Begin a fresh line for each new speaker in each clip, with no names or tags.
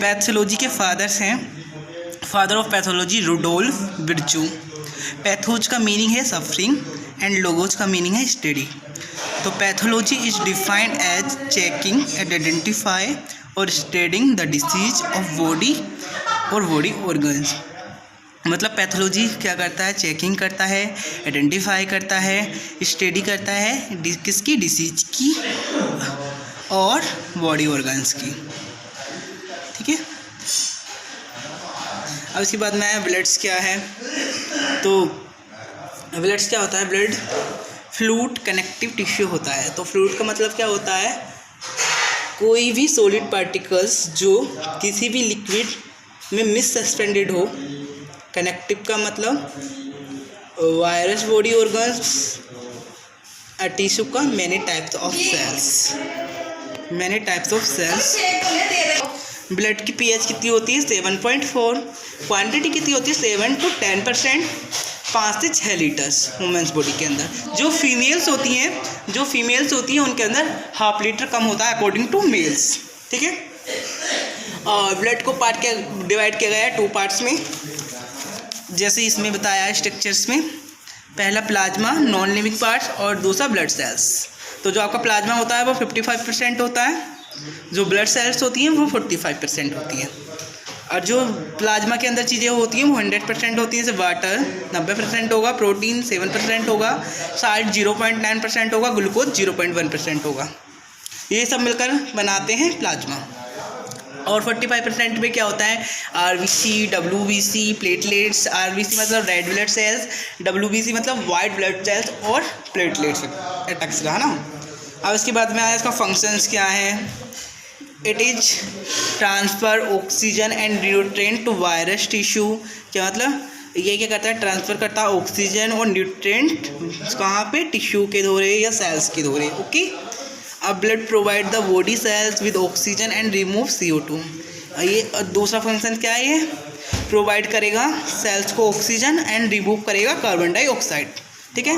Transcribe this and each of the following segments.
Pathology के father of pathology Rudolf Virchow. Pathos का meaning है सफरिंग एंड लोगोज का मीनिंग है स्टडी। तो pathology is defined as checking and identify और studying the disease of body और body organs. मतलब पैथोलॉजी क्या करता है, चेकिंग करता है, आइडेंटिफाई करता है, स्टडी करता है किसकी, डिसीज की और बॉडी ऑर्गन्स की। ठीक है। अब इसके बाद में ब्लड्स क्या है। तो ब्लड्स क्या होता है, ब्लड फ्लूइड कनेक्टिव टिश्यू होता है। तो फ्लूइड का मतलब क्या होता है, कोई भी सॉलिड पार्टिकल्स जो किसी भी लिक्विड में मिस सस्पेंडेड हो। कनेक्टिव का मतलब वायरस बॉडी ऑर्गन्स टिश्यू का many types of cells. Blood की पीएच कितनी होती है, 7.4। क्वांटिटी कितनी होती है, 7 to 10%, 5 से 6 लीटर्स वुमेंस बॉडी के अंदर। जो फीमेल्स होती हैं उनके अंदर 1/2 लीटर कम होता है अकॉर्डिंग टू मेल्स। ठीक है। और ब्लड को डिवाइड किया गया है 2 पार्ट्स में, जैसे इसमें बताया है स्ट्रक्चर्स में। पहला प्लाज्मा नॉन लिविंग पार्ट्स और दूसरा ब्लड सेल्स। तो जो आपका प्लाज्मा होता है वो 55% होता है, जो ब्लड सेल्स होती हैं वो 45% होती हैं। और जो प्लाज्मा के अंदर चीज़ें होती हैं वो 100% होती हैं। जैसे वाटर 90% होगा, प्रोटीन 7% होगा, साल्ट 0.9% होगा, ग्लूकोज 0.1% होगा। ये सब मिलकर बनाते हैं प्लाज्मा। और 45% में क्या होता है, RBC, WBC, प्लेटलेट्स। RBC मतलब रेड ब्लड सेल्स, WBC मतलब वाइट ब्लड सेल्स और प्लेटलेट्स एक्सेट्रा, है ना। अब इसके बाद में आया इसका फंक्शंस क्या है। It is transfer oxygen and nutrient to various tissue. क्या मतलब, ये क्या करता है, ट्रांसफ़र करता है ऑक्सीजन और न्यूट्रिएंट कहाँ पे, टिश्यू के द्वारा या सेल्स के द्वारा। ओके। अब blood provide the body cells with oxygen and remove CO2। ये दूसरा फंक्शन क्या है, ये प्रोवाइड करेगा सेल्स को ऑक्सीजन एंड रिमूव करेगा कार्बन डाइऑक्साइड। ठीक है।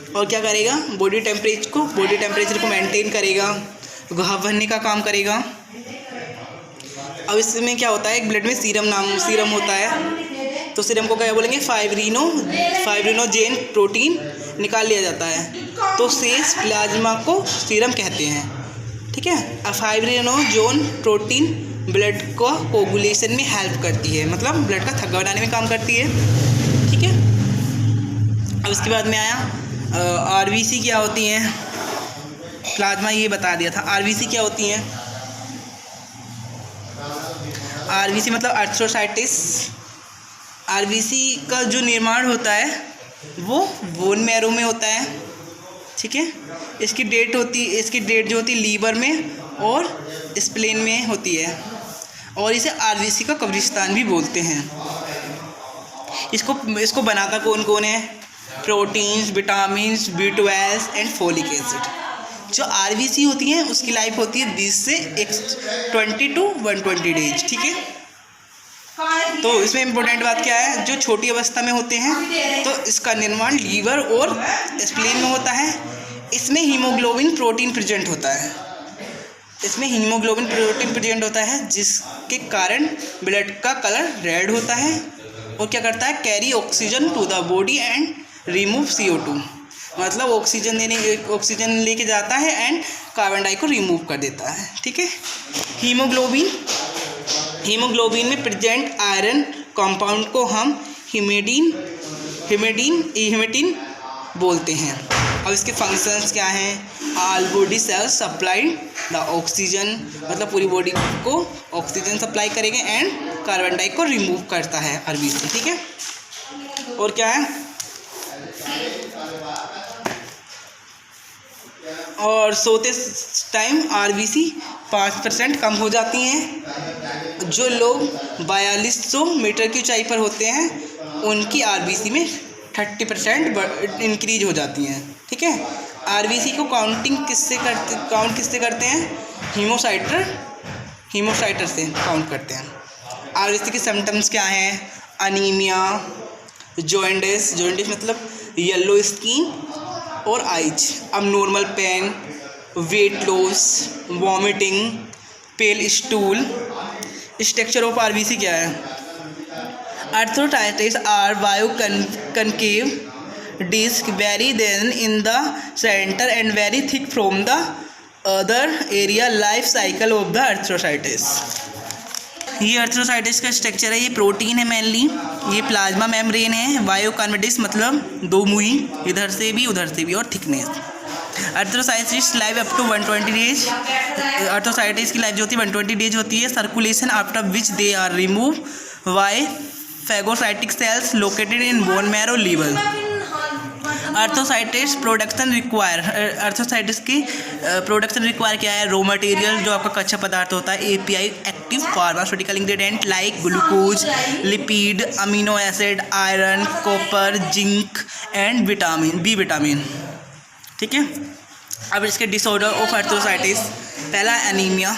और क्या करेगा, बॉडी टेम्परेचर को मेंटेन करेगा, घाव भरने का काम करेगा। अब इसमें क्या होता है, एक ब्लड में सीरम होता है। तो सीरम को क्या बोलेंगे, फाइब्रिनोजेन प्रोटीन निकाल लिया जाता है, तो शेष प्लाज्मा को सीरम कहते हैं। ठीक है। अब फाइब्रिनोजेन प्रोटीन ब्लड को कोगुलेशन में हेल्प करती है, मतलब ब्लड का थक्का बनाने में काम करती है। ठीक है। अब इसके बाद में आया RBC क्या होती हैं। प्लाज्मा ये बता दिया था। RBC क्या होती हैं, RBC मतलब अर्थ्रोसाइटिस। RBC का जो निर्माण होता है वो बोन मैरो में होता है। ठीक है। इसकी डेट जो होती है लीवर में और स्प्लेन में होती है, और इसे RBC का कब्रिस्तान भी बोलते हैं। इसको बनाता कौन है, proteins, vitamins, B12 and folic acid. जो RBC होती हैं उसकी लाइफ होती है 20 से 20 to 120 डेज। ठीक है। तो इसमें इम्पोर्टेंट बात क्या है, जो छोटी अवस्था में होते हैं तो इसका निर्माण लीवर और स्प्लीन में होता है। इसमें हीमोग्लोबिन प्रोटीन प्रेजेंट होता है, जिसके कारण ब्लड का कलर रेड होता है। और क्या करता है, carry oxygen to the body and remove CO2। मतलब ऑक्सीजन लेके जाता है एंड कार्बन डाई को रिमूव कर देता है। ठीक है। हीमोग्लोबिन में प्रेजेंट आयरन कंपाउंड को हम हीमेटिन बोलते हैं। अब इसके फंक्शंस क्या हैं, all body cells supplied the oxygen, मतलब पूरी बॉडी को ऑक्सीजन सप्लाई करेंगे एंड कार्बन डाई को रिमूव करता है RBC। ठीक है। और क्या है, और सोते टाइम RBC 5% कम हो जाती हैं। जो लोग 4200 मीटर की ऊंचाई पर होते हैं उनकी RBC में 30% इंक्रीज हो जाती हैं। ठीक है। RBC को काउंट किससे करते हैं, हीमोसाइटर से काउंट करते हैं। RBC के सिम्टम्स क्या हैं, अनीमिया, जॉन्डिस मतलब येलो स्किन और eyes, abnormal pain, weight loss, vomiting, pale stool, structure of RBC क्या है? Erythrocytes are biconcave disc very thin in the centre and very thick from the other area. Life cycle of the erythrocytes. ये erythrocytes का structure है, ये protein है mainly, ये plasma membrane है, बायोकार्बोनेट्स मतलब दो मुई, इधर से भी उधर से भी, और thickness. Erythrocytes live up to 120 days. Erythrocytes की लाइफ जो होती है 120 डेज होती है। Circulation after which they are remove by phagocytic cells located in bone marrow liver. Erythrocytes production require, erythrocytes की प्रोडक्शन रिक्वायर क्या है? रॉ मटेरियल जो आपका कच्चा पदार्थ होता है, API active pharmaceutical ingredient like glucose, lipid, amino acid, iron, copper, zinc and vitamin, B vitamin. ठीक है। अब इसके डिसऑर्डर ऑफ अर्थ्रोसाइटिस, पहला anaemia,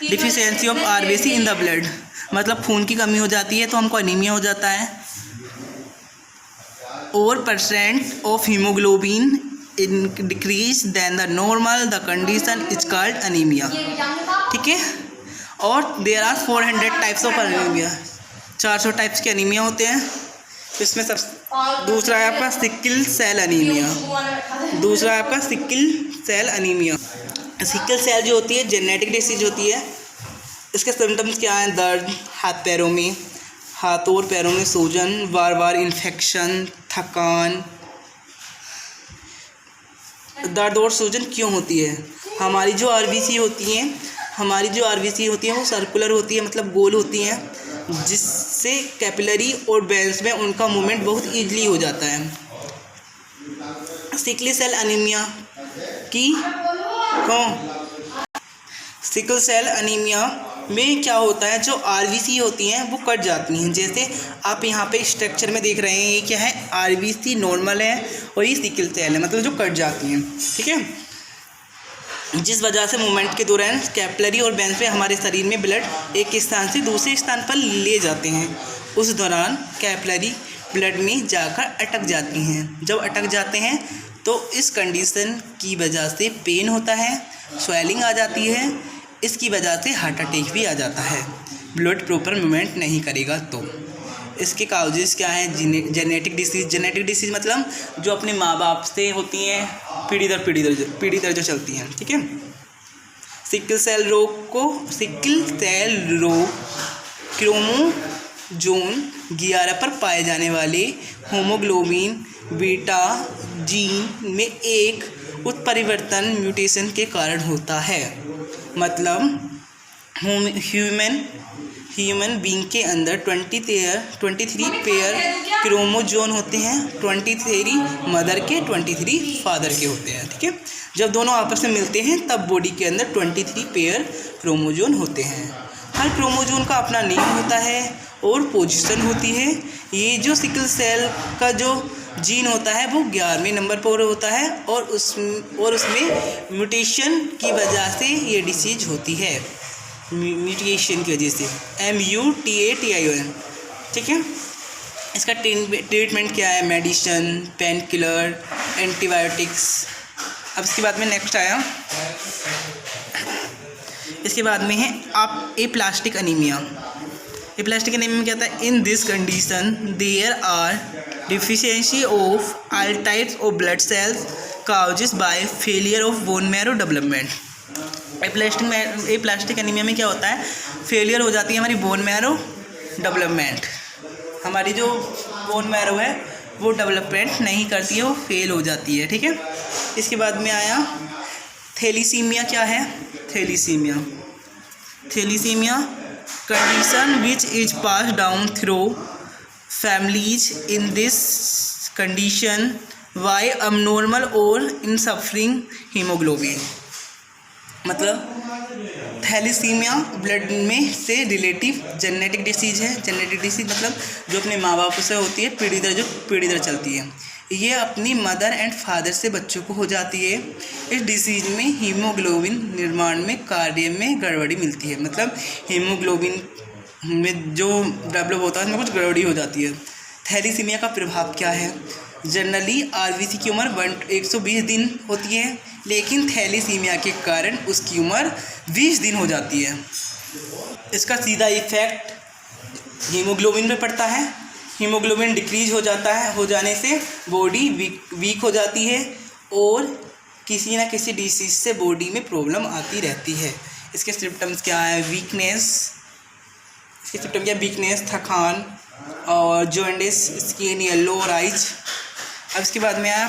deficiency of RBC in the blood, मतलब खून की कमी हो जाती है तो हमको एनीमिया हो जाता है। और percent of haemoglobin in decrease than the normal, the condition is called anaemia. ठीक है। और there are 400 types of anaemia, 400 types के एनीमिया होते हैं। इसमें सब दूसरा है आपका सिकल सेल एनीमिया, दूसरा है आपका sickle cell anaemia. Sickle cell जो होती है जेनेटिक डिसीज होती है। इसके सिम्टम्स क्या हैं? दर्द, हाथ पैरों में, हाथों और पैरों में सूजन, बार बार इन्फेक्शन, थकान। दर्द और सूजन क्यों होती है? हमारी जो आरबीसी होती हैं वो सर्कुलर होती है, मतलब गोल होती हैं, जिससे कैपिलरी और वेन्स में उनका मूवमेंट बहुत ईजिली हो जाता है। सिकल सेल एनीमिया की सिकल सेल एनीमिया में क्या होता है? जो आरबीसी होती हैं वो कट जाती हैं। जैसे आप यहाँ पे स्ट्रक्चर में देख रहे हैं, ये क्या है? आरबीसी नॉर्मल है और ये सिकल सेल है, मतलब जो कट जाती हैं। ठीक है। जिस वजह से मूवमेंट के दौरान कैपिलरी और वेन्स में हमारे शरीर में ब्लड एक स्थान से दूसरे स्थान पर ले जाते हैं। उस दौरान कैपिलरी ब्लड में जाकर अटक जाती हैं। जब अटक जाते हैं तो इस कंडीशन की वजह से पेन होता है, स्वेलिंग आ जाती है, इसकी वजह से हार्ट अटैक भी आ जाता है। ब्लड प्रॉपर मूवमेंट नहीं करेगा तो। इसके काउजेस क्या हैं? Genetic disease. जेनेटिक डिसीज मतलब जो अपने माँ बाप से होती हैं, पीढ़ी दर जो चलती हैं। ठीक है। सिकल सेल रोग क्रोमोसोम 11 पर पाए जाने वाले हीमोग्लोबिन बीटा जीन में एक उत्परिवर्तन म्यूटेशन के कारण होता है। मतलब ह्यूमन बीइंग के अंदर 23 पेयर क्रोमोसोम होते हैं, 23 मदर के 23 फादर के होते हैं। ठीक है। जब दोनों आपस में मिलते हैं तब बॉडी के अंदर 23 पेयर क्रोमोसोम होते हैं। हर क्रोमोसोम का अपना नेम होता है और पोजीशन होती है। ये जो सिकल सेल का जो जीन होता है वो 11वें नंबर पर होता है और उसमें म्यूटेशन की वजह से ये डिसीज होती है, म्यूटेशन की वजह से, MUTATION। ठीक है। इसका ट्रीटमेंट क्या है? Medicine, pain killer, antibiotics. अब इसके बाद में नेक्स्ट आया, इसके बाद में है आप एप्लास्टिक एनीमिया। एप्लास्टिक एनीमिया में क्या होता है? In this condition there are deficiency of all types of blood cells causes by failure of bone marrow development. Aplastic anaemia में क्या होता है? फेलियर हो जाती है हमारी बोन मैरो डेवलपमेंट। हमारी जो बोन मैरो है वो डेवलपमेंट नहीं करती है, वो फेल हो जाती है। ठीक है। इसके बाद में आया थैलीसीमिया। क्या है? Thalassaemia condition which is pass down through families. In this condition why abnormal और इन सफरिंग हीमोग्लोबिन। मतलब थैलीसीमिया ब्लड में से रिलेटिव जेनेटिक डिसीज है। जेनेटिक डिसीज मतलब जो अपने माँ बाप से होती है, पीढ़ी दर चलती है। ये अपनी मदर एंड फादर से बच्चों को हो जाती है। इस डिसीज में हीमोग्लोबिन निर्माण में कार्य में गड़बड़ी मिलती है, मतलब हीमोग्लोबिन में जो डेवलप होता है उसमें कुछ गड़बड़ी हो जाती है। थैलीसीमिया का प्रभाव क्या है? जनरली आरबीसी की उम्र 120 दिन होती है, लेकिन थैलीसीमिया के कारण उसकी उम्र 20 दिन हो जाती है। इसका सीधा इफेक्ट हीमोग्लोबिन पे पड़ता है। हीमोग्लोबिन डिक्रीज हो जाता है, हो जाने से बॉडी वीक हो जाती है और किसी ना किसी डिसीज से बॉडी में प्रॉब्लम आती रहती है। इसके सिम्टम्स क्या है? वीकनेस, इसके सिम्टम क्या? वीकनेस, थकान और जॉन्डिस, स्किन येलो और आइज। अब इसके बाद में आया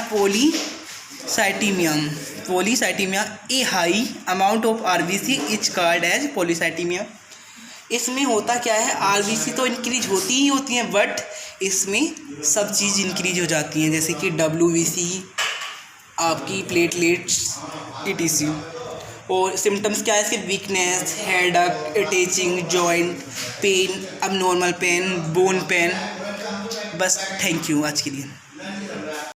polycythaemia a high amount of RBC is called as polycythaemia. इसमें होता क्या है? आरबीसी तो इंक्रीज होती ही होती हैं, बट इसमें सब चीज़ इंक्रीज हो जाती हैं, जैसे कि WBC, आपकी प्लेटलेट्स, ETC। और सिम्टम्स क्या है इसके? Weakness, headache, eating, joint pain, abnormal pain, bone pain. बस, थैंक यू आज के लिए।